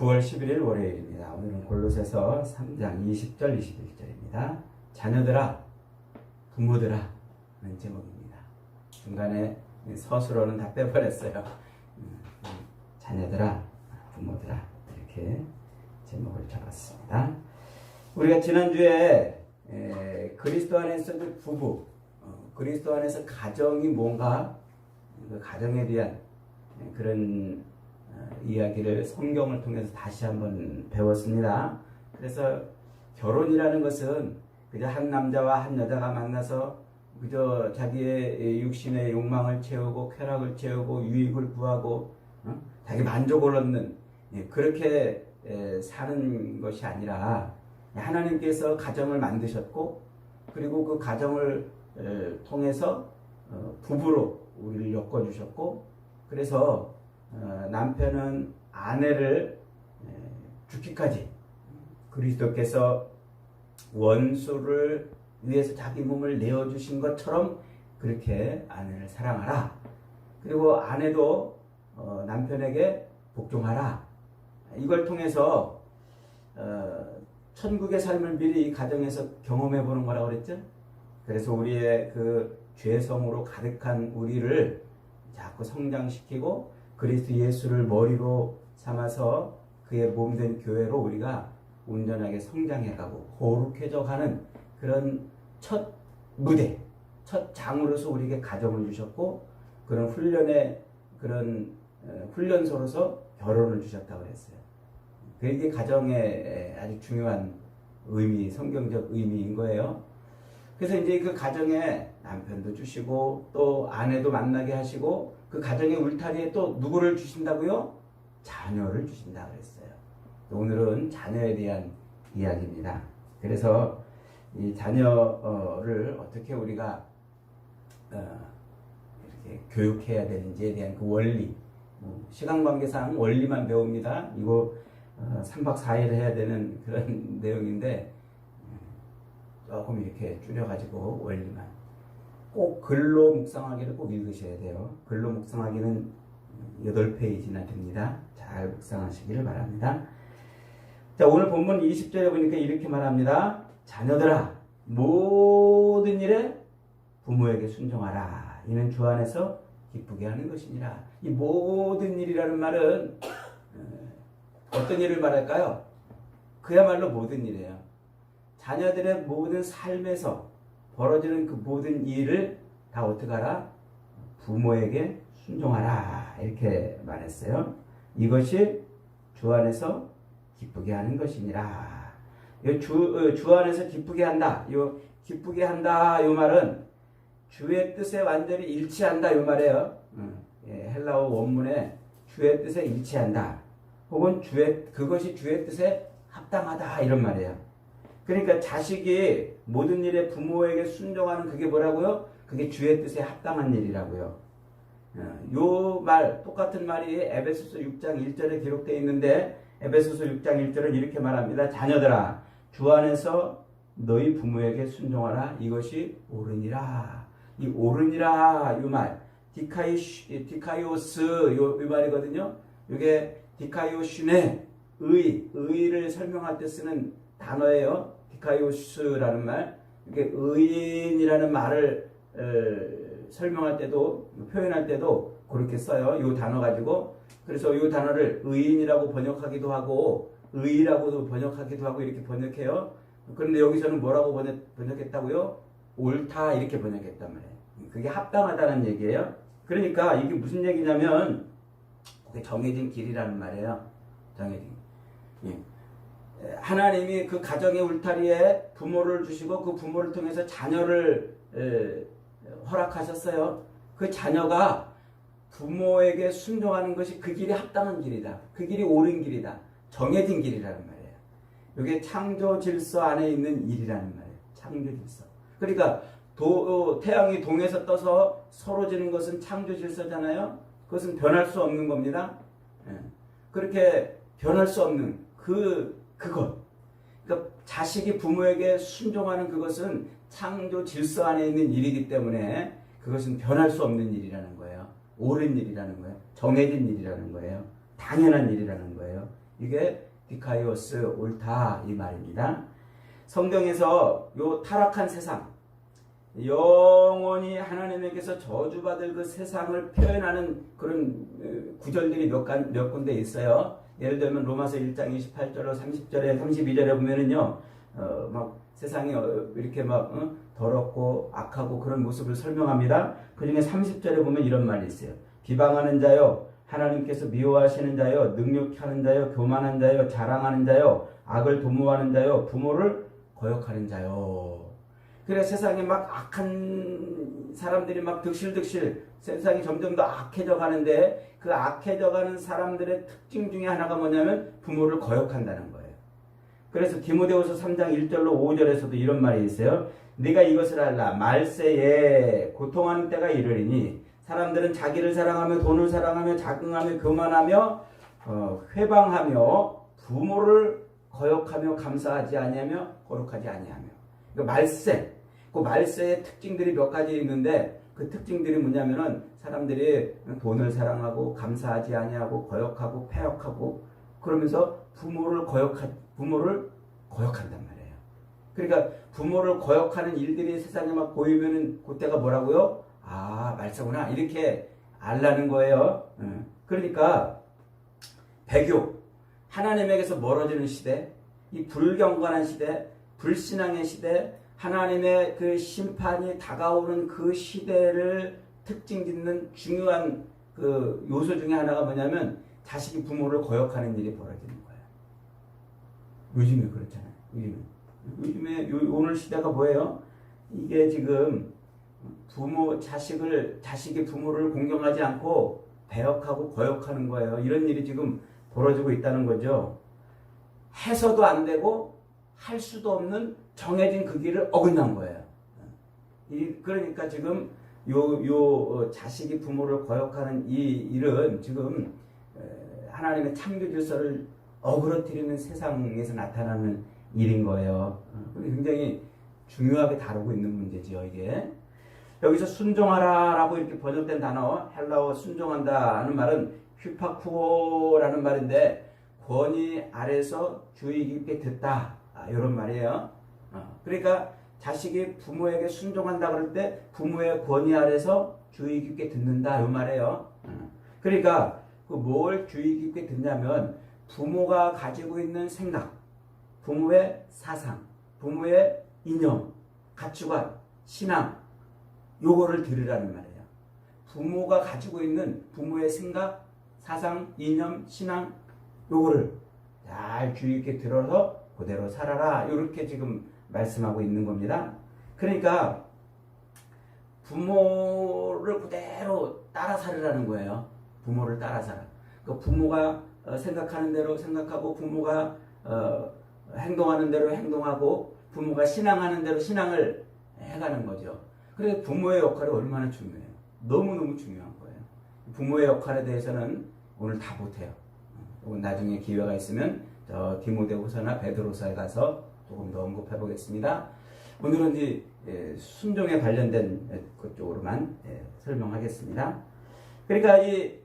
9월 11일 월요일입니다. 오늘은 골로새서 3장 20절 21절입니다. 자녀들아 부모들아 라는 제목입니다. 중간에 서술어는 다 빼버렸어요. 자녀들아 부모들아 이렇게 제목을 잡았습니다. 우리가 지난주에 그리스도 안에서도 부부, 그리스도 안에서 가정이 뭔가 그 가정에 대한 그런 이야기를 성경을 통해서 다시 한번 배웠습니다. 그래서 결혼이라는 것은 그저 한 남자와 한 여자가 만나서 그저 자기의 육신의 욕망을 채우고 쾌락을 채우고 유익을 구하고 자기 만족을 얻는 그렇게 사는 것이 아니라 하나님께서 가정을 만드셨고 그리고 그 가정을 통해서 부부로 우리를 엮어주셨고 그래서 남편은 아내를 죽기까지 그리스도께서 원수를 위해서 자기 몸을 내어주신 것처럼 그렇게 아내를 사랑하라. 그리고 아내도 남편에게 복종하라. 이걸 통해서 천국의 삶을 미리 이 가정에서 경험해 보는 거라고 그랬죠. 그래서 우리의 그 죄성으로 가득한 우리를 자꾸 성장시키고 그리스도 예수를 머리로 삼아서 그의 몸된 교회로 우리가 온전하게 성장해가고 거룩해져 가는 그런 첫 무대, 첫 장으로서 우리에게 가정을 주셨고 그런 훈련의 그런 훈련소로서 결혼을 주셨다고 그랬어요. 그게 가정의 아주 중요한 의미, 성경적 의미인 거예요. 그래서 이제 그 가정에 남편도 주시고 또 아내도 만나게 하시고 그 가정의 울타리에 또 누구를 주신다고요? 자녀를 주신다고 그랬어요. 오늘은 자녀에 대한 이야기입니다. 그래서 이 자녀를 어떻게 우리가 이렇게 교육해야 되는지에 대한 그 원리, 시간 관계상 원리만 배웁니다. 이거 3박 4일 해야 되는 그런 내용인데 조금 이렇게 줄여가지고 원리만 꼭 글로 묵상하기를 꼭 읽으셔야 돼요. 글로 묵상하기는 8페이지나 됩니다. 잘 묵상하시기를 바랍니다. 자, 오늘 본문 20절에 보니까 이렇게 말합니다. 자녀들아 모든 일에 부모에게 순종하라. 이는 주 안에서 기쁘게 하는 것이니라. 이 모든 일이라는 말은 어떤 일을 말할까요? 그야말로 모든 일이에요. 자녀들의 모든 삶에서 벌어지는 그 모든 일을 다 어떻게 하라? 부모에게 순종하라. 이렇게 말했어요. 이것이 주 안에서 기쁘게 하는 것이니라. 주 안에서 기쁘게 한다. 요 기쁘게 한다. 요 말은 주의 뜻에 완전히 일치한다. 요 말이에요. 헬라어 원문에 주의 뜻에 일치한다. 혹은 그것이 주의 뜻에 합당하다. 이런 말이에요. 그러니까 자식이 모든 일에 부모에게 순종하는 그게 뭐라고요? 그게 주의 뜻에 합당한 일이라고요. 요 말, 똑같은 말이 에베소서 6장 1절에 기록되어 있는데 에베소서 6장 1절은 이렇게 말합니다. 자녀들아 주 안에서 너희 부모에게 순종하라. 이것이 옳으니라. 이 옳으니라 요 말 디카이오스 요 말이거든요. 이게 디카이오슈네 의를 설명할 때 쓰는 단어예요. 디카이오스라는 말. 이게 의인이라는 말을 설명할 때도 표현할 때도 그렇게 써요. 이 단어 가지고. 그래서 이 단어를 의인이라고 번역하기도 하고 의라고도 번역하기도 하고 이렇게 번역해요. 그런데 여기서는 뭐라고 번역했다고요? 옳다 이렇게 번역했단 말이에요. 그게 합당하다는 얘기예요. 그러니까 이게 무슨 얘기냐면 그게 정해진 길이라는 말이에요. 정해진 길. 하나님이 그 가정의 울타리에 부모를 주시고 그 부모를 통해서 자녀를 허락하셨어요. 그 자녀가 부모에게 순종하는 것이 그 길이 합당한 길이다. 그 길이 옳은 길이다. 정해진 길이라는 말이에요. 이게 창조 질서 안에 있는 일이라는 말이에요. 창조 질서. 그러니까 태양이 동에서 떠서 서로 지는 것은 창조 질서잖아요. 그것은 변할 수 없는 겁니다. 그렇게 변할 수 없는 그것. 그러니까 자식이 부모에게 순종하는 그것은 창조 질서 안에 있는 일이기 때문에 그것은 변할 수 없는 일이라는 거예요. 옳은 일이라는 거예요. 정해진 일이라는 거예요. 당연한 일이라는 거예요. 이게 디카이오스 옳다 이 말입니다. 성경에서 요 타락한 세상, 영원히 하나님에게서 저주받을 그 세상을 표현하는 그런 구절들이 몇 군데 있어요. 예를 들면 로마서 1장 28절로 30절에 32절에 보면은요, 막 세상이 이렇게 막 더럽고 악하고 그런 모습을 설명합니다. 그 중에 30절에 보면 이런 말이 있어요. 비방하는 자요, 하나님께서 미워하시는 자요, 능력하는 자요, 교만한 자요, 자랑하는 자요, 악을 도모하는 자요, 부모를 거역하는 자요. 그래 세상에 막 악한 사람들이 막 득실득실 세상이 점점 더 악해져 가는데 그 악해져 가는 사람들의 특징 중에 하나가 뭐냐면 부모를 거역한다는 거예요. 그래서 디모데후서 3장 1절로 5절에서도 이런 말이 있어요. 네가 이것을 알라. 말세에 고통하는 때가 이르리니 사람들은 자기를 사랑하며 돈을 사랑하며 자긍하며 교만하며 회방하며 부모를 거역하며 감사하지 아니하며 거룩하지 아니하며. 그러니까 말세. 그 말세의 특징들이 몇 가지 있는데 그 특징들이 뭐냐면은 사람들이 돈을 사랑하고 감사하지 아니하고 거역하고 패역하고 그러면서 부모를 거역한단 말이에요. 그러니까 부모를 거역하는 일들이 세상에 막 보이면은 그때가 뭐라고요? 아, 말세구나. 이렇게 알라는 거예요. 그러니까 배교, 하나님에게서 멀어지는 시대, 이 불경건한 시대, 불신앙의 시대, 하나님의 그 심판이 다가오는 그 시대를 특징 짓는 중요한 그 요소 중에 하나가 뭐냐면 자식이 부모를 거역하는 일이 벌어지는 거예요. 요즘에 그렇잖아요. 요즘에 오늘 시대가 뭐예요? 이게 지금 자식이 부모를 공경하지 않고 배역하고 거역하는 거예요. 이런 일이 지금 벌어지고 있다는 거죠. 해서도 안 되고 할 수도 없는 정해진 그 길을 어긋난 거예요. 그러니까 지금 자식이 부모를 거역하는 이 일은 지금 하나님의 창조 질서를 어그러뜨리는 세상에서 나타나는 일인 거예요. 굉장히 중요하게 다루고 있는 문제죠, 이게. 여기서 순종하라라고 이렇게 번역된 단어, 헬라어 순종한다 하는 말은 휘파쿠오라는 말인데 권위 아래서 주의 깊게 듣다. 이런 말이에요. 그러니까 자식이 부모에게 순종한다 그럴 때 부모의 권위 아래서 주의 깊게 듣는다 이 말이에요. 그러니까 뭘 주의 깊게 듣냐면 부모가 가지고 있는 생각, 부모의 사상, 부모의 이념, 가치관, 신앙 요거를 들으라는 말이에요. 부모가 가지고 있는 부모의 생각, 사상, 이념, 신앙 요거를 잘 주의 깊게 들어서 그대로 살아라. 이렇게 지금 말씀하고 있는 겁니다. 그러니까 부모를 그대로 따라 살으라는 거예요. 부모를 따라 살아. 그 부모가 생각하는 대로 생각하고 부모가 행동하는 대로 행동하고 부모가 신앙하는 대로 신앙을 해가는 거죠. 그래서 부모의 역할이 얼마나 중요해요. 너무너무 중요한 거예요. 부모의 역할에 대해서는 오늘 다 못해요. 나중에 기회가 있으면 저 디모데후서나 베드로서에 가서 조금 더 언급해 보겠습니다. 오늘은 이제 순종에 관련된 그쪽으로만 설명하겠습니다. 그러니까 이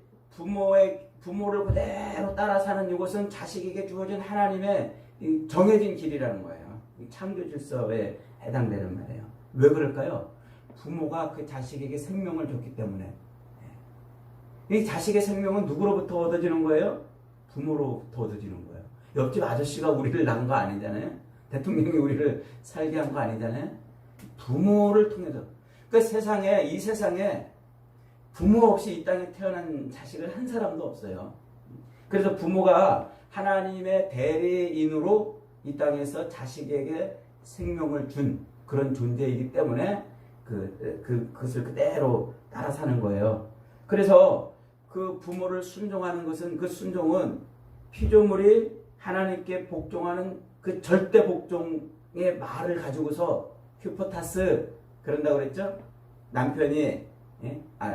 부모를 그대로 따라 사는 이것은 자식에게 주어진 하나님의 정해진 길이라는 거예요. 창조 질서에 해당되는 말이에요. 왜 그럴까요? 부모가 그 자식에게 생명을 줬기 때문에. 이 자식의 생명은 누구로부터 얻어지는 거예요? 부모로부터 얻어지는 거예요. 옆집 아저씨가 우리를 낳은 거 아니잖아요. 대통령이 우리를 살게 한 거 아니잖아요. 부모를 통해서. 그러니까 이 세상에 부모 없이 이 땅에 태어난 자식을 한 사람도 없어요. 그래서 부모가 하나님의 대리인으로 이 땅에서 자식에게 생명을 준 그런 존재이기 때문에 그것을 그대로 따라 사는 거예요. 그래서 그 부모를 순종하는 것은 그 순종은 피조물이 하나님께 복종하는 그 절대 복종의 말을 가지고서 휴포타스 그런다고 그랬죠? 남편이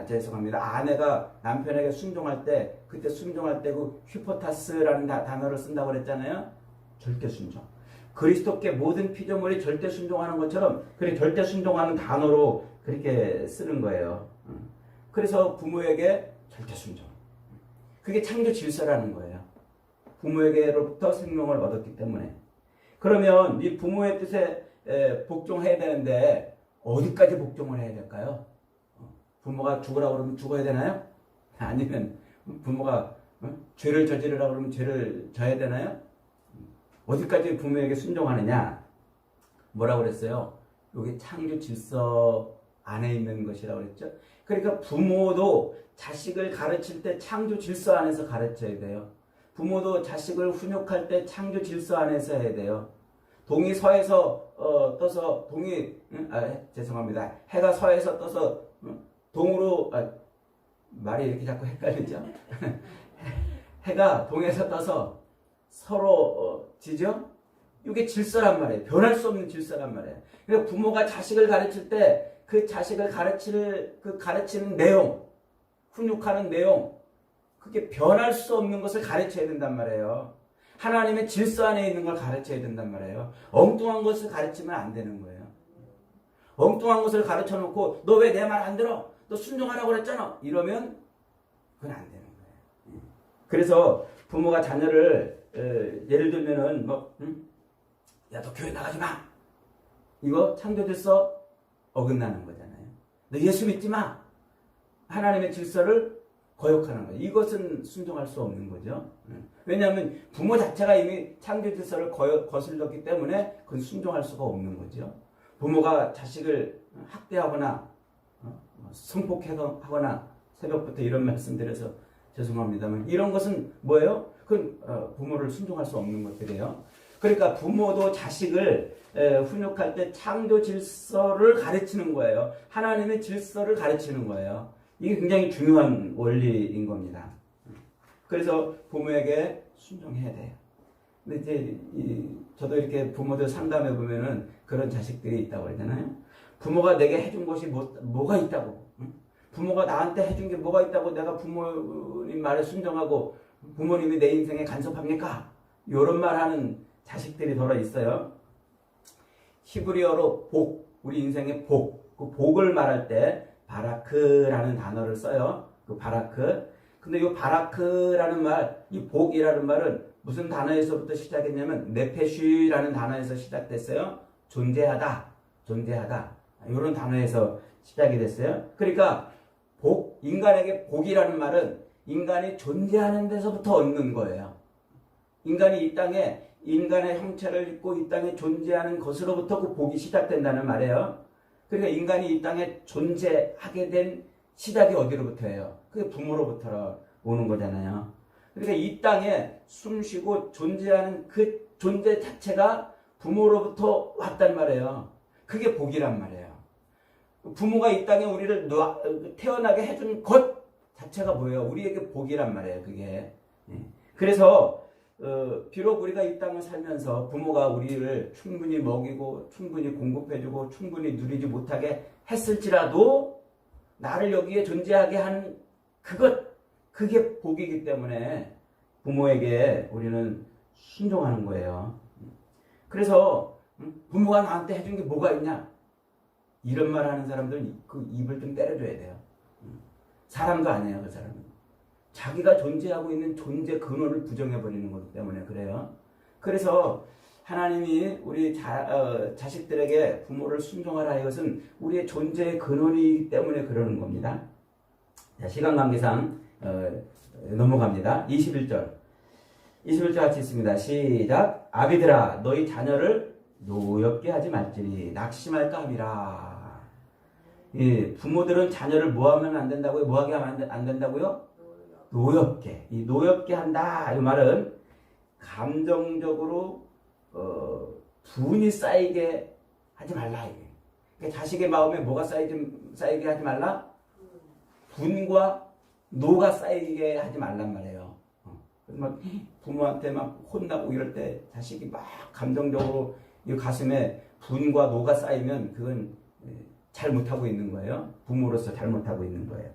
죄송합니다. 아내가 남편에게 순종할 때 그때 순종할 때 그 휴포타스라는 단어를 쓴다고 그랬잖아요. 절대 순종. 그리스도께 모든 피조물이 절대 순종하는 것처럼 그렇게 절대 순종하는 단어로 그렇게 쓰는 거예요. 그래서 부모에게 절대 순종. 그게 창조 질서라는 거예요. 부모에게로부터 생명을 얻었기 때문에. 그러면 이 부모의 뜻에 복종해야 되는데 어디까지 복종을 해야 될까요? 부모가 죽으라고 그러면 죽어야 되나요? 아니면 부모가 죄를 저지르라고 그러면 죄를 져야 되나요? 어디까지 부모에게 순종하느냐? 뭐라고 그랬어요? 여기 창조 질서 안에 있는 것이라고 그랬죠? 그러니까 부모도 자식을 가르칠 때 창조 질서 안에서 가르쳐야 돼요. 부모도 자식을 훈육할 때 창조 질서 안에서 해야 돼요. 동이 서에서 떠서 죄송합니다. 해가 서에서 떠서 동으로 말이 이렇게 자꾸 헷갈리죠? 해가 동에서 떠서 서로 지죠? 이게 질서란 말이에요. 변할 수 없는 질서란 말이에요. 그러니까 부모가 자식을 가르칠 때 그 자식을 가르치는 내용, 훈육하는 내용, 그게 변할 수 없는 것을 가르쳐야 된단 말이에요. 하나님의 질서 안에 있는 걸 가르쳐야 된단 말이에요. 엉뚱한 것을 가르치면 안 되는 거예요. 엉뚱한 것을 가르쳐 놓고 너 왜 내 말 안 들어? 너 순종하라고 그랬잖아. 이러면 그건 안 되는 거예요. 그래서 부모가 자녀를 예를 들면은 야, 너 교회 나가지 마. 이거 창조 질서 어긋나는 거잖아요. 너 예수 믿지 마. 하나님의 질서를 거역하는 거예요. 이것은 순종할 수 없는 거죠. 왜냐하면 부모 자체가 이미 창조 질서를 거슬렀기 때문에 그건 순종할 수가 없는 거죠. 부모가 자식을 학대하거나 성폭행하거나 새벽부터 이런 말씀드려서 죄송합니다만 이런 것은 뭐예요? 그건 부모를 순종할 수 없는 것들이에요. 그러니까 부모도 자식을 훈육할 때 창조 질서를 가르치는 거예요. 하나님의 질서를 가르치는 거예요. 이게 굉장히 중요한 원리인 겁니다. 그래서 부모에게 순종해야 돼요. 근데 이제 저도 이렇게 부모들 상담해 보면은 그런 자식들이 있다고 그러잖아요. 부모가 내게 해준 것이 뭐가 있다고? 부모가 나한테 해준 게 뭐가 있다고 내가 부모님 말에 순종하고 부모님이 내 인생에 간섭합니까? 이런 말 하는 자식들이 더러 있어요. 히브리어로 복, 우리 인생의 복, 그 복을 말할 때 바라크라는 단어를 써요. 그 바라크. 근데 이 바라크라는 말, 이 복이라는 말은 무슨 단어에서부터 시작했냐면 네페쉬라는 단어에서 시작됐어요. 존재하다, 존재하다. 이런 단어에서 시작이 됐어요. 그러니까 복, 인간에게 복이라는 말은 인간이 존재하는 데서부터 얻는 거예요. 인간이 이 땅에 인간의 형체를 입고 이 땅에 존재하는 것으로부터 그 복이 시작된다는 말이에요. 그러니까 인간이 이 땅에 존재하게 된 시작이 어디로부터예요? 그게 부모로부터 오는 거잖아요. 그러니까 이 땅에 숨쉬고 존재하는 그 존재 자체가 부모로부터 왔단 말이에요. 그게 복이란 말이에요. 부모가 이 땅에 우리를 태어나게 해준 것 자체가 뭐예요? 우리에게 복이란 말이에요. 그게. 그래서 비록 우리가 이 땅을 살면서 부모가 우리를 충분히 먹이고 충분히 공급해주고 충분히 누리지 못하게 했을지라도 나를 여기에 존재하게 한 그게 복이기 때문에 부모에게 우리는 순종하는 거예요. 그래서 부모가 나한테 해준 게 뭐가 있냐? 이런 말 하는 사람들은 그 입을 좀 때려줘야 돼요. 사람도 아니에요, 그 사람은. 자기가 존재하고 있는 존재 근원을 부정해버리는 거기 때문에 그래요. 그래서 하나님이 우리 자식들에게 부모를 순종하라 이것은 우리의 존재의 근원이기 때문에 그러는 겁니다. 자, 시간 관계상 넘어갑니다. 21절 같이 있습니다. 시작. 아비들아 너희 자녀를 노엽게 하지 말지니 낙심할까 함이라. 부모들은 자녀를 뭐하면 안 된다고요? 뭐하게 하면 안 된다고요? 노엽게. 이 노엽게 한다 이 말은 감정적으로 분이 쌓이게 하지 말라 이게. 그러니까 자식의 마음에 뭐가 쌓이게 하지 말라? 분과 노가 쌓이게 하지 말란 말이에요. 막 부모한테 막 혼나고 이럴 때 자식이 막 감정적으로 이 가슴에 분과 노가 쌓이면 그건 잘못하고 있는 거예요. 부모로서 잘못하고 있는 거예요.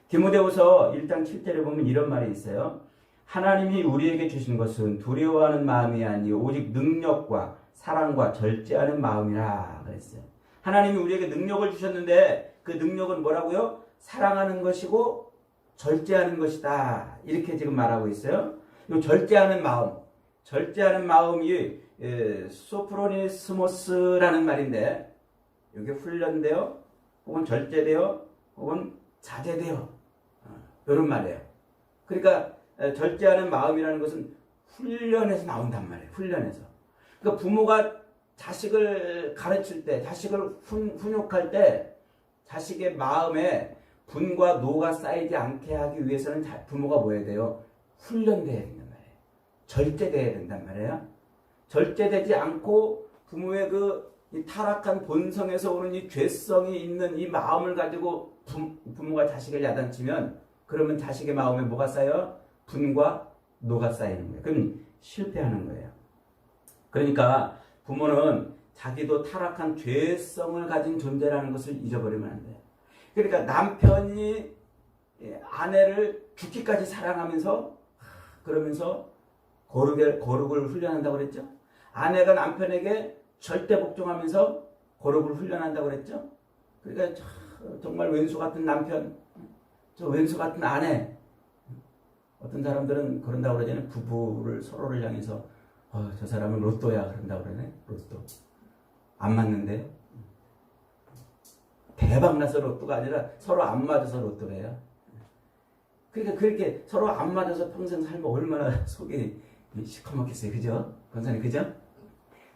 디모데후서 1장 7절에 보면 이런 말이 있어요. 하나님이 우리에게 주신 것은 두려워하는 마음이 아니요 오직 능력과 사랑과 절제하는 마음이라 그랬어요. 하나님이 우리에게 능력을 주셨는데 그 능력은 뭐라고요? 사랑하는 것이고 절제하는 것이다. 이렇게 지금 말하고 있어요. 이 절제하는 마음, 절제하는 마음이 소프로니스모스라는 말인데 이게 훈련되어 혹은 절제되어 혹은 자제되어 이런 말이에요. 그러니까 절제하는 마음이라는 것은 훈련에서 나온단 말이에요. 훈련에서. 그러니까 부모가 자식을 가르칠 때, 자식을 훈육할 때 자식의 마음에 분과 노가 쌓이지 않게 하기 위해서는 부모가 뭐 해야 돼요? 훈련돼야 된단 말이에요. 절제돼야 된단 말이에요. 절제되지 않고 부모의 이 타락한 본성에서 오는 이 죄성이 있는 이 마음을 가지고 부모가 자식을 야단치면 그러면 자식의 마음에 뭐가 쌓여? 분과 노가 쌓이는 거예요. 그럼 실패하는 거예요. 그러니까 부모는 자기도 타락한 죄성을 가진 존재라는 것을 잊어버리면 안 돼요. 그러니까 남편이 아내를 죽기까지 사랑하면서 그러면서 거룩을 훈련한다고 그랬죠. 아내가 남편에게 절대 복종하면서 거룩을 훈련한다고 그랬죠. 그러니까 정말 왼수 같은 남편, 저 왼수 같은 아내. 어떤 사람들은 그런다고 그러잖아요. 부부를 서로를 향해서 저 사람은 로또야 그런다고 그러네. 로또. 안 맞는데요. 대박나서 로또가 아니라 서로 안 맞아서 로또래요. 그러니까 그렇게 서로 안 맞아서 평생 살면 얼마나 속이 시커멓겠어요. 그죠? 권사님, 그죠?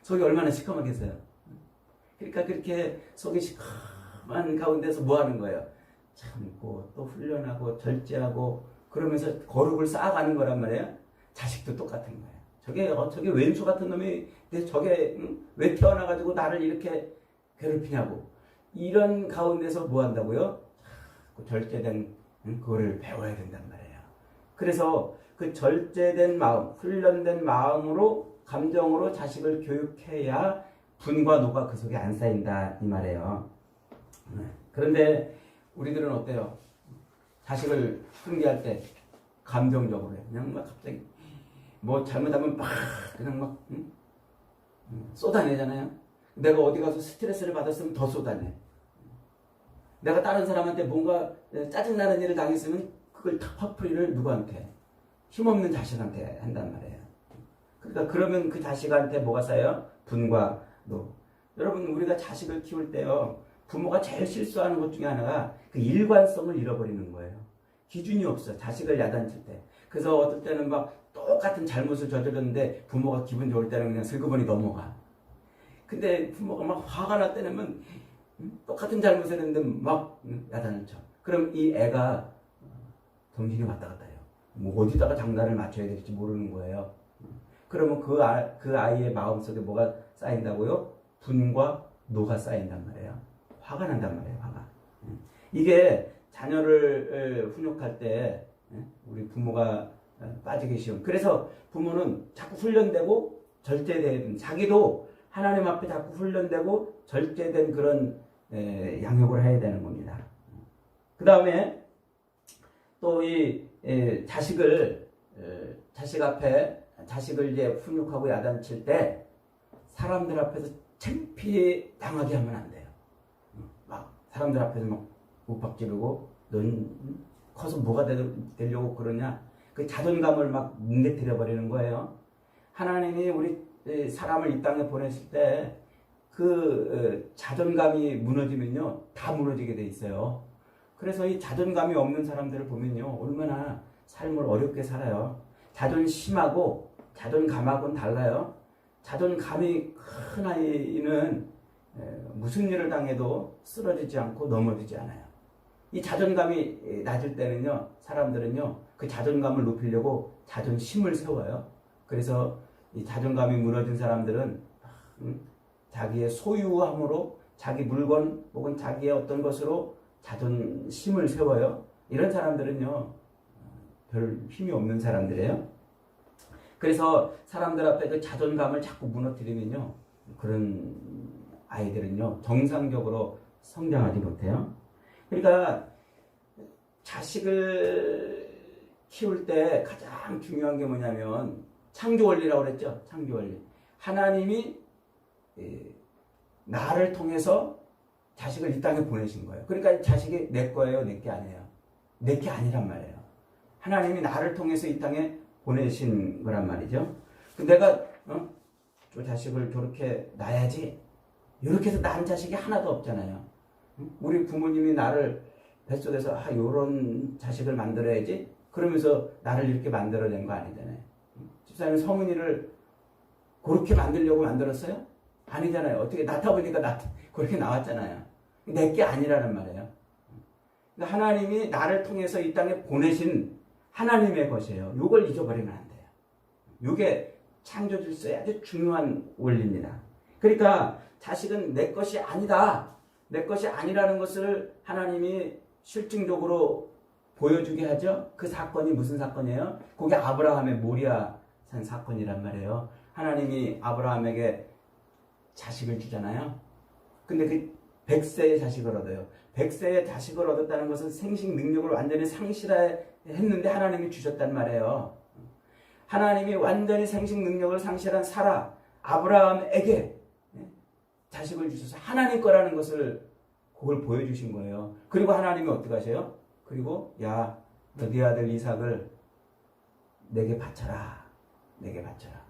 속이 얼마나 시커멓겠어요. 그러니까 그렇게 속이 시커먼 가운데서 뭐 하는 거예요? 참고 또 훈련하고 절제하고 그러면서 거룩을 쌓아가는 거란 말이에요. 자식도 똑같은 거예요. 저게 왼수 같은 놈이 저게 왜 태어나가지고 나를 이렇게 괴롭히냐고. 이런 가운데서 뭐 한다고요? 절제된 그거를 배워야 된단 말이에요. 그래서 그 절제된 마음, 훈련된 마음으로 감정으로 자식을 교육해야 분과 노가 그 속에 안 쌓인다 이 말이에요. 그런데 우리들은 어때요? 자식을 훈계할 때 감정적으로 해. 그냥 막 갑자기 뭐 잘못하면 막 그냥 막 쏟아내잖아요. 내가 어디 가서 스트레스를 받았으면 더 쏟아내. 내가 다른 사람한테 뭔가 짜증나는 일을 당했으면 그걸 다 화풀이를 누구한테? 힘없는 자식한테 한단 말이에요. 그러니까 그러면 그 자식한테 뭐가 쌓여요? 분과 노. 여러분 우리가 자식을 키울 때요. 부모가 제일 실수하는 것 중에 하나가 그 일관성을 잃어버리는 거예요. 기준이 없어. 자식을 야단칠 때. 그래서 어떨 때는 막 똑같은 잘못을 저질렀는데 부모가 기분 좋을 때는 그냥 슬그머니 넘어가. 근데 부모가 막 화가 날 때는 똑같은 잘못을 했는데 막 야단을 쳐. 그럼 이 애가 정신이 왔다 갔다 해요. 뭐 어디다가 장단을 맞춰야 될지 모르는 거예요. 그러면 그 아이의 마음속에 뭐가 쌓인다고요? 분과 노가 쌓인단 말이에요. 화가 난단 말이에요. 화가. 이게 자녀를 훈육할 때 우리 부모가 빠지기 쉬운. 그래서 부모는 자꾸 훈련되고 절제된 자기도 하나님 앞에 자꾸 훈련되고 절제된 그런 양육을 해야 되는 겁니다. 그 다음에 또 이 자식을 이제 훈육하고 야단칠 때 사람들 앞에서 창피당하게 하면 안 돼요. 막 사람들 앞에서 막 윽박지르고 넌 커서 뭐가 되려고 그러냐. 그 자존감을 막 뭉개뜨려 버리는 거예요. 하나님이 우리 사람을 이 땅에 보내실 때 그 자존감이 무너지면요 다 무너지게 돼 있어요. 그래서 이 자존감이 없는 사람들을 보면요 얼마나 삶을 어렵게 살아요. 자존심하고 자존감하고는 달라요. 자존감이 큰 아이는 무슨 일을 당해도 쓰러지지 않고 넘어지지 않아요. 이 자존감이 낮을 때는요 사람들은요 그 자존감을 높이려고 자존심을 세워요. 그래서 이 자존감이 무너진 사람들은 자기의 소유함으로 자기 물건 혹은 자기의 어떤 것으로 자존심을 세워요. 이런 사람들은요 별 힘이 없는 사람들이에요. 그래서 사람들 앞에 그 자존감을 자꾸 무너뜨리면요 그런 아이들은요 정상적으로 성장하지 못해요. 그러니까 자식을 키울 때 가장 중요한 게 뭐냐면 창조 원리라고 그랬죠. 창조 원리. 하나님이 나를 통해서 자식을 이 땅에 보내신 거예요. 그러니까 자식이 내 거예요, 내 게 아니에요. 내 게 아니란 말이에요. 하나님이 나를 통해서 이 땅에 보내신 거란 말이죠. 내가 저 자식을 저렇게 낳아야지 이렇게 해서 낳은 자식이 하나도 없잖아요. 우리 부모님이 나를 뱃속에서 요런 자식을 만들어야지 그러면서 나를 이렇게 만들어낸 거 아니잖아요. 집사님 성은이를 그렇게 만들려고 만들었어요? 아니잖아요. 어떻게 낳다 보니까 그렇게 나왔잖아요. 내게 아니라는 말이에요. 그러니까 하나님이 나를 통해서 이 땅에 보내신 하나님의 것이에요. 이걸 잊어버리면 안 돼요. 이게 창조 질서의 아주 중요한 원리입니다. 그러니까 자식은 내 것이 아니다. 내 것이 아니라는 것을 하나님이 실증적으로 보여주게 하죠. 그 사건이 무슨 사건이에요? 그게 아브라함의 모리아산 사건이란 말이에요. 하나님이 아브라함에게 자식을 주잖아요. 근데 그 100세의 자식을 얻어요. 100세의 자식을 얻었다는 것은 생식 능력을 완전히 상실했는데 하나님이 주셨단 말이에요. 하나님이 완전히 생식 능력을 상실한 사라, 아브라함에게 자식을 주셔서 하나님 거라는 것을 그걸 보여주신 거예요. 그리고 하나님이 어떻게 하세요? 그리고 야, 너 네 아들 이삭을 내게 바쳐라. 내게 바쳐라.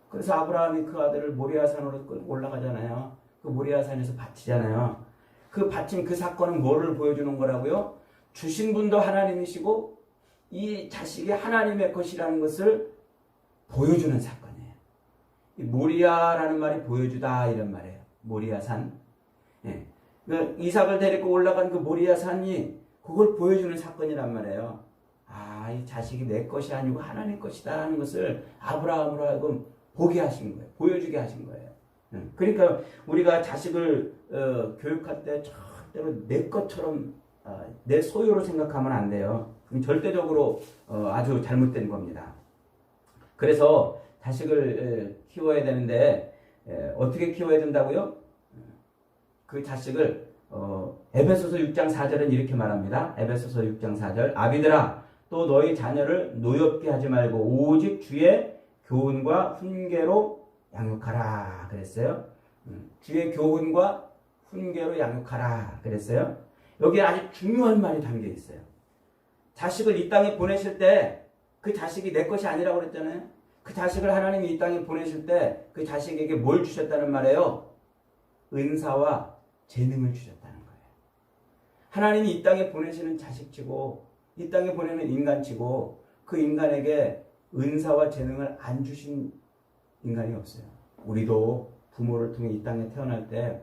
그래서 아브라함이 그 아들을 모리아산으로 끌고 올라가잖아요. 그 모리아산에서 바치잖아요. 그 바친 그 사건은 뭐를 보여주는 거라고요? 주신 분도 하나님이시고 이 자식이 하나님의 것이라는 것을 보여주는 사건이에요. 이 모리아라는 말이 보여주다 이런 말이에요. 모리아산. 예. 그 이삭을 데리고 올라간 그 모리아산이 그걸 보여주는 사건이란 말이에요. 아, 이 자식이 내 것이 아니고 하나님 것이다 하는 것을 아브라함으로 하여금 보게 하신 거예요. 보여주게 하신 거예요. 그러니까 우리가 자식을 교육할 때 절대로 내 것처럼 내 소유로 생각하면 안 돼요. 절대적으로 아주 잘못된 겁니다. 그래서 자식을 키워야 되는데 어떻게 키워야 된다고요? 그 자식을 에베소서 6장 4절은 이렇게 말합니다. 에베소서 6장 4절 아비들아 또 너희 자녀를 노엽게 하지 말고 오직 주의 교훈과 훈계로 양육하라 그랬어요. 주의 교훈과 훈계로 양육하라 그랬어요. 여기에 아주 중요한 말이 담겨 있어요. 자식을 이 땅에 보내실 때 그 자식이 내 것이 아니라고 그랬잖아요. 그 자식을 하나님이 이 땅에 보내실 때 그 자식에게 뭘 주셨다는 말이에요? 은사와 재능을 주셨다는 거예요. 하나님이 이 땅에 보내시는 자식치고 이 땅에 보내는 인간치고 그 인간에게 은사와 재능을 안 주신 인간이 없어요. 우리도 부모를 통해 이 땅에 태어날 때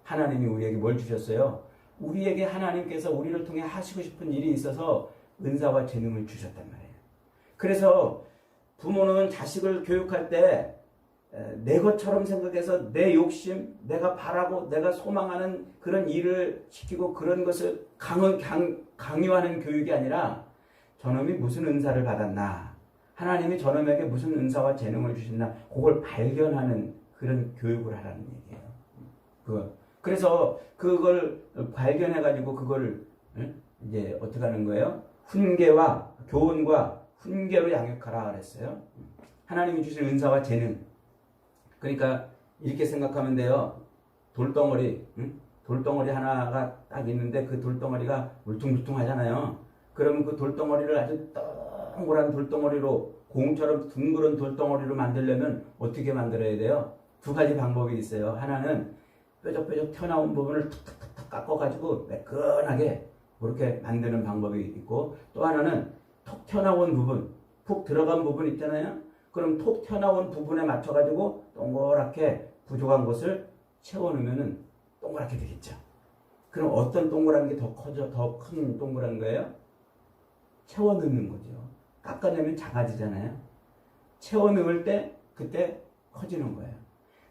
하나님이 우리에게 뭘 주셨어요? 우리에게 하나님께서 우리를 통해 하시고 싶은 일이 있어서 은사와 재능을 주셨단 말이에요. 그래서 부모는 자식을 교육할 때 내 것처럼 생각해서 내 욕심, 내가 바라고 내가 소망하는 그런 일을 시키고 그런 것을 강요하는 교육이 아니라 저놈이 무슨 은사를 받았나, 하나님이 저놈에게 무슨 은사와 재능을 주셨나, 그걸 발견하는 그런 교육을 하라는 얘기예요. 그래서 그걸 발견해가지고 그걸 이제 어떻게 하는 거예요? 훈계와 교훈과 훈계로 양육하라 그랬어요. 하나님이 주신 은사와 재능. 그러니까 이렇게 생각하면 돼요. 돌덩어리 하나가 딱 있는데 그 돌덩어리가 울퉁불퉁하잖아요. 그러면 그 돌덩어리를 아주 동그란 돌덩어리로 공처럼 둥그런 돌덩어리로 만들려면 어떻게 만들어야 돼요? 두 가지 방법이 있어요. 하나는 뾰족뾰족 튀어나온 부분을 툭툭툭 깎아가지고 매끈하게 그렇게 만드는 방법이 있고, 또 하나는 톡 튀어나온 부분, 푹 들어간 부분 있잖아요. 그럼 톡 튀어나온 부분에 맞춰가지고 동그랗게 부족한 것을 채워넣으면 동그랗게 되겠죠. 그럼 어떤 동그란 게 더 커져, 더 큰 동그란 거예요? 채워넣는 거죠. 깎아내면 작아지잖아요. 채워넣을 때 그때 커지는 거예요.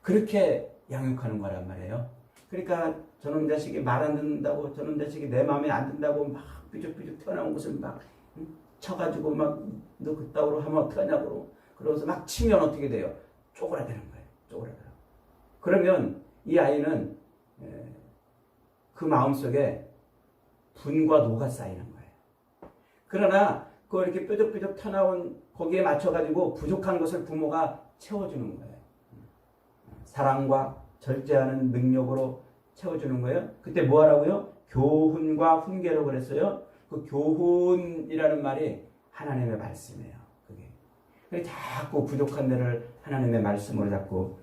그렇게 양육하는 거란 말이에요. 그러니까 저놈 자식이 말 안 듣는다고, 저놈 자식이 내 마음에 안 든다고 막 삐죽삐죽 튀어나온 것을 막 쳐가지고 막 너 그따구로 하면 어떡하냐고 그러면서 막 치면 어떻게 돼요? 쪼그라드는 거예요. 쪼그라들어. 그러면 이 아이는 그 마음속에 분과 노가 쌓이는 거예요. 그러나 그 이렇게 뾰족뾰족 튀어나온 거기에 맞춰가지고 부족한 것을 부모가 채워주는 거예요. 사랑과 절제하는 능력으로 채워주는 거예요. 그때 뭐 하라고요? 교훈과 훈계로 그랬어요. 그 교훈이라는 말이 하나님의 말씀이에요. 그게. 그래서 자꾸 부족한 데를 하나님의 말씀으로 자꾸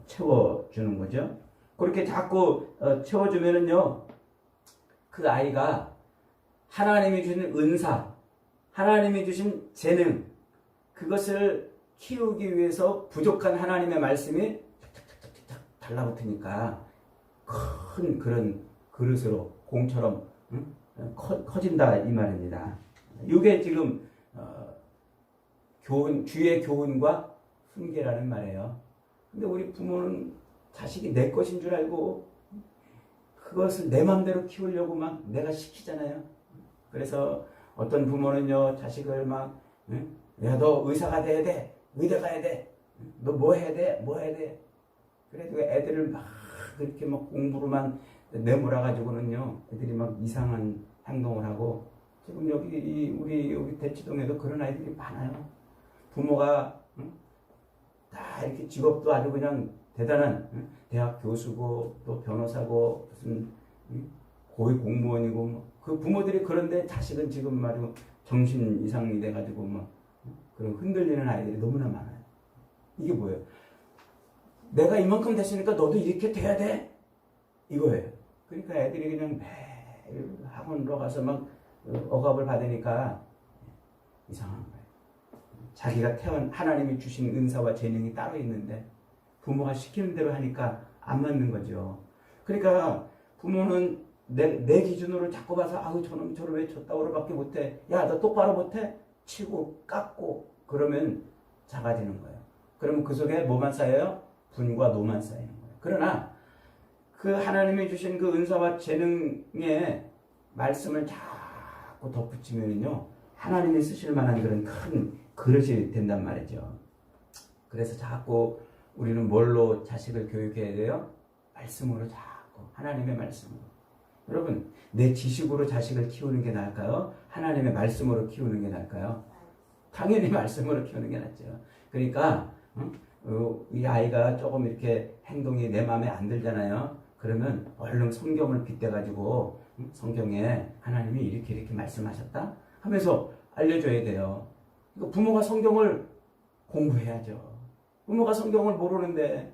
채워주는 거죠. 그렇게 자꾸 채워주면은요, 그 아이가 하나님이 주신 은사, 하나님이 주신 재능, 그것을 키우기 위해서 부족한 하나님의 말씀이 탁탁탁탁탁 달라붙으니까 큰 그런 그릇으로 공처럼 커진다 이 말입니다. 이게 지금 주의 교훈과 훈계라는 말이에요. 근데 우리 부모는 자식이 내 것인 줄 알고 그것을 내 맘대로 키우려고 막 내가 시키잖아요. 그래서 어떤 부모는요, 자식을 막, 야, 너 의사가 돼야 돼. 의대 가야 돼. 너 뭐 해야 돼? 뭐 해야 돼? 그래도 애들을 막 그렇게 막 공부로만 내몰아가지고는요, 애들이 막 이상한 행동을 하고, 지금 우리 여기 대치동에도 그런 아이들이 많아요. 부모가, 다 이렇게 직업도 아주 그냥 대단한, 대학 교수고, 또 변호사고, 무슨, 고위 공무원이고, 그 부모들이 그런데 자식은 지금 말이고 정신 이상이 돼가지고 막 그런 흔들리는 아이들이 너무나 많아요. 이게 뭐예요? 내가 이만큼 됐으니까 너도 이렇게 돼야 돼? 이거예요. 그러니까 애들이 그냥 매일 학원으로 가서 막 억압을 받으니까 이상한 거예요. 자기가 태어난 하나님이 주신 은사와 재능이 따로 있는데 부모가 시키는 대로 하니까 안 맞는 거죠. 그러니까 부모는 내 기준으로 자꾸 봐서 아우 저놈 저를 왜 저따구로밖에 못해. 야 너 똑바로 못해? 치고 깎고 그러면 작아지는 거예요. 그러면 그 속에 뭐만 쌓여요? 분과 노만 쌓이는 거예요. 그러나 그 하나님이 주신 그 은사와 재능의 말씀을 자꾸 덧붙이면요 하나님이 쓰실 만한 그런 큰 그릇이 된단 말이죠. 그래서 자꾸 우리는 뭘로 자식을 교육해야 돼요? 말씀으로 자꾸 하나님의 말씀으로. 여러분 내 지식으로 자식을 키우는 게 나을까요? 하나님의 말씀으로 키우는 게 나을까요? 당연히 말씀으로 키우는 게 낫죠. 그러니까 이 아이가 조금 이렇게 행동이 내 마음에 안 들잖아요. 그러면 얼른 성경을 빗대가지고 성경에 하나님이 이렇게 말씀하셨다 하면서 알려줘야 돼요. 그러니까 부모가 성경을 공부해야죠. 부모가 성경을 모르는데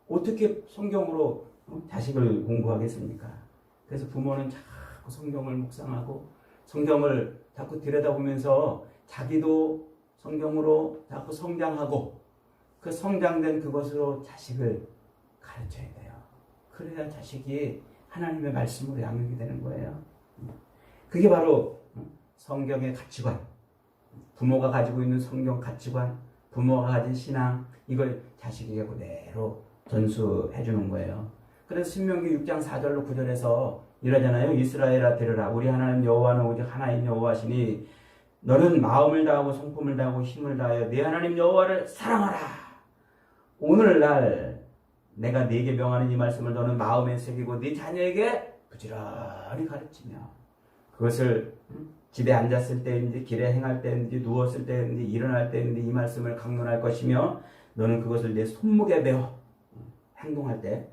어떻게 성경으로 자식을 공부하겠습니까? 그래서 부모는 자꾸 성경을 묵상하고 성경을 자꾸 들여다보면서 자기도 성경으로 자꾸 성장하고 그 성장된 그것으로 자식을 가르쳐야 돼요. 그래야 자식이 하나님의 말씀으로 양육이 되는 거예요. 그게 바로 성경의 가치관, 부모가 가지고 있는 성경 가치관, 부모가 가진 신앙, 이걸 자식에게 그대로 전수해 주는 거예요. 그래서 신명기 6장 4절로 9절에서 이러잖아요. 이스라엘아 들으라. 우리 하나님 여호와는 오직 하나인 여호와시니 너는 마음을 다하고 성품을 다하고 힘을 다하여 네 하나님 여호와를 사랑하라. 오늘날 내가 네게 명하는 이 말씀을 너는 마음에 새기고 네 자녀에게 부지런히 가르치며 그것을 집에 앉았을 때인지 길에 행할 때인지 누웠을 때인지 일어날 때인지 이 말씀을 강론할 것이며 너는 그것을 내 손목에 메어 행동할 때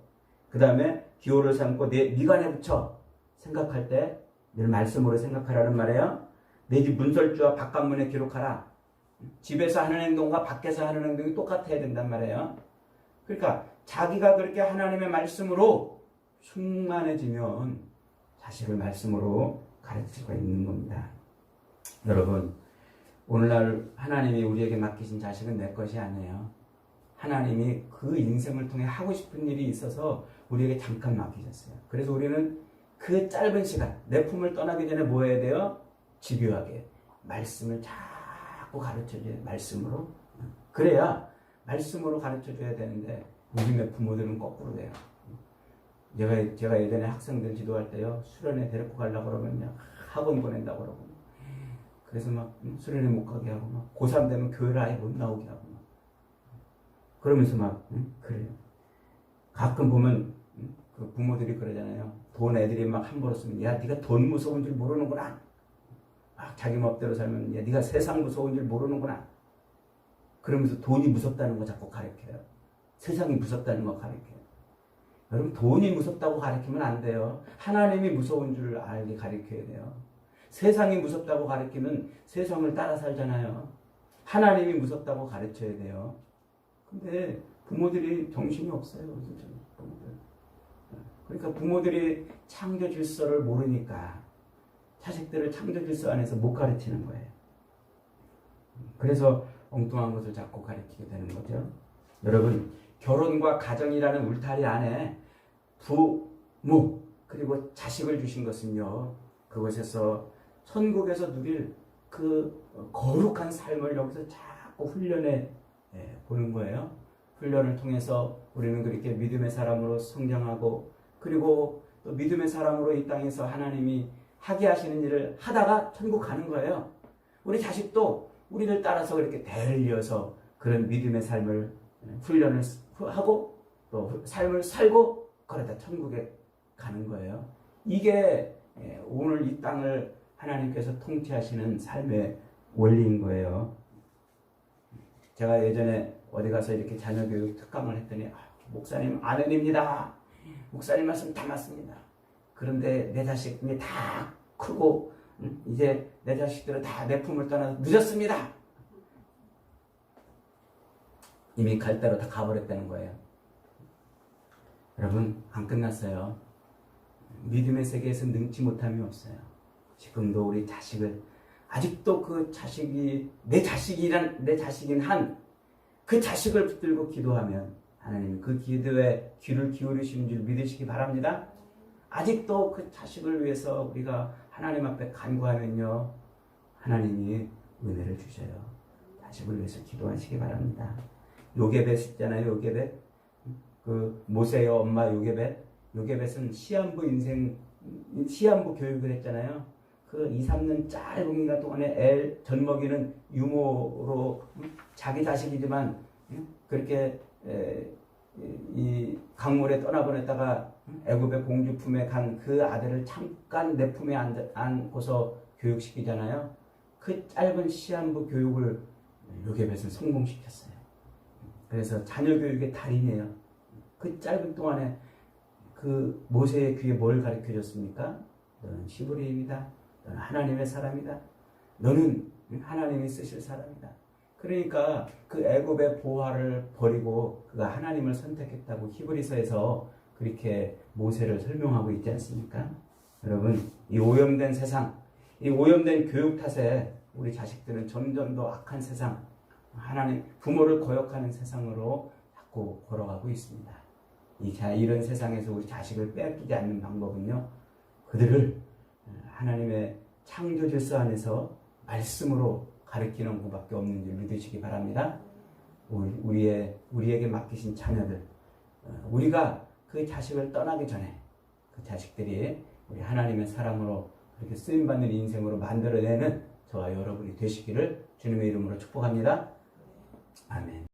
그 다음에 기호를 삼고 네 미간에 붙여 생각할 때 늘 말씀으로 생각하라는 말이에요. 내 집 문설주와 바깥문에 기록하라. 집에서 하는 행동과 밖에서 하는 행동이 똑같아야 된단 말이에요. 그러니까 자기가 그렇게 하나님의 말씀으로 충만해지면 자식을 말씀으로 가르칠 수가 있는 겁니다. 여러분 오늘날 하나님이 우리에게 맡기신 자식은 내 것이 아니에요. 하나님이 그 인생을 통해 하고 싶은 일이 있어서 우리에게 잠깐 맡기셨어요. 그래서 우리는 그 짧은 시간 내 품을 떠나기 전에 뭐 해야 돼요? 집요하게 말씀을 자꾸 가르쳐줘야 말씀으로. 그래야 말씀으로 가르쳐줘야 되는데 요즘의 부모들은 거꾸로 돼요. 제가 예전에 학생들 지도할 때요 수련회 데리고 가려고 그러면 학원 보낸다고 그러고 그래서 막 수련회 못 가게 하고 막 고3 되면 교회를 아예 못 나오게 하고 막 그러면서 막 그래요. 가끔 보면 그 부모들이 그러잖아요. 돈 애들이 막 함부로 쓰면 야 네가 돈 무서운 줄 모르는구나. 막 자기 멋대로 살면 야 네가 세상 무서운 줄 모르는구나. 그러면서 돈이 무섭다는 거 자꾸 가르쳐요. 세상이 무섭다는 거 가르쳐요. 여러분 돈이 무섭다고 가르치면 안 돼요. 하나님이 무서운 줄 알게 가르쳐야 돼요. 세상이 무섭다고 가르치면 세상을 따라 살잖아요. 하나님이 무섭다고 가르쳐야 돼요. 근데 부모들이 정신이 없어요. 진짜 부모들. 그러니까 부모들이 창조 질서를 모르니까 자식들을 창조 질서 안에서 못 가르치는 거예요. 그래서 엉뚱한 것을 자꾸 가르치게 되는 거죠. 여러분, 결혼과 가정이라는 울타리 안에 부모 그리고 자식을 주신 것은요, 그것에서 천국에서 누릴 그 거룩한 삶을 여기서 자꾸 훈련해 보는 거예요. 훈련을 통해서 우리는 그렇게 믿음의 사람으로 성장하고, 그리고 또 믿음의 사람으로 이 땅에서 하나님이 하게 하시는 일을 하다가 천국 가는 거예요. 우리 자식도 우리를 따라서 그렇게 대를 이어서 그런 믿음의 삶을 훈련을 하고 또 삶을 살고 그러다 천국에 가는 거예요. 이게 오늘 이 땅을 하나님께서 통치하시는 삶의 원리인 거예요. 제가 예전에 어디 가서 이렇게 자녀교육 특강을 했더니 목사님 아멘입니다. 목사님 말씀 다 맞습니다. 그런데 내 자식이 다 크고 이제 내 자식들은 다 내 품을 떠나서 늦었습니다. 이미 갈 대로 다 가버렸다는 거예요. 여러분, 안 끝났어요. 믿음의 세계에서 능치 못함이 없어요. 지금도 우리 자식을 아직도 그 자식이 내 자식인 한 그 자식을 붙들고 기도하면 하나님이 그 기도에 귀를 기울이시는 줄 믿으시기 바랍니다. 아직도 그 자식을 위해서 우리가 하나님 앞에 간구하면요, 하나님이 은혜를 주셔요. 자식을 위해서 기도하시기 바랍니다. 요게벳 있잖아요. 요게벳. 그 모세의 엄마 요게벳은 시한부 교육을 했잖아요. 그 2, 3년 짧은 기간 동안에 애 젖먹이는 유모로 자기 자식이지만 그렇게 이 강물에 떠나보냈다가 애굽의 공주 품에 간 그 아들을 잠깐 내 품에 안고서 교육시키잖아요. 그 짧은 시한부 교육을 요게벳은 성공시켰어요. 그래서 자녀 교육의 달인이에요. 그 짧은 동안에 그 모세의 귀에 뭘 가르쳐줬습니까? 너는 시브리입니다. 너는 하나님의 사람이다. 너는 하나님이 쓰실 사람이다. 그러니까 그 애굽의 보화를 버리고 그가 하나님을 선택했다고 히브리서에서 그렇게 모세를 설명하고 있지 않습니까? 여러분, 이 오염된 세상, 이 오염된 교육 탓에 우리 자식들은 점점 더 악한 세상, 하나님 부모를 거역하는 세상으로 자꾸 걸어가고 있습니다. 이런 세상에서 우리 자식을 빼앗기지 않는 방법은요, 그들을 하나님의 창조 질서 안에서 말씀으로 가르치는 것밖에 없는 줄 믿으시기 바랍니다. 우리에게 맡기신 자녀들, 우리가 그 자식을 떠나기 전에 그 자식들이 우리 하나님의 사람으로 그렇게 쓰임받는 인생으로 만들어내는 저와 여러분이 되시기를 주님의 이름으로 축복합니다. 아멘.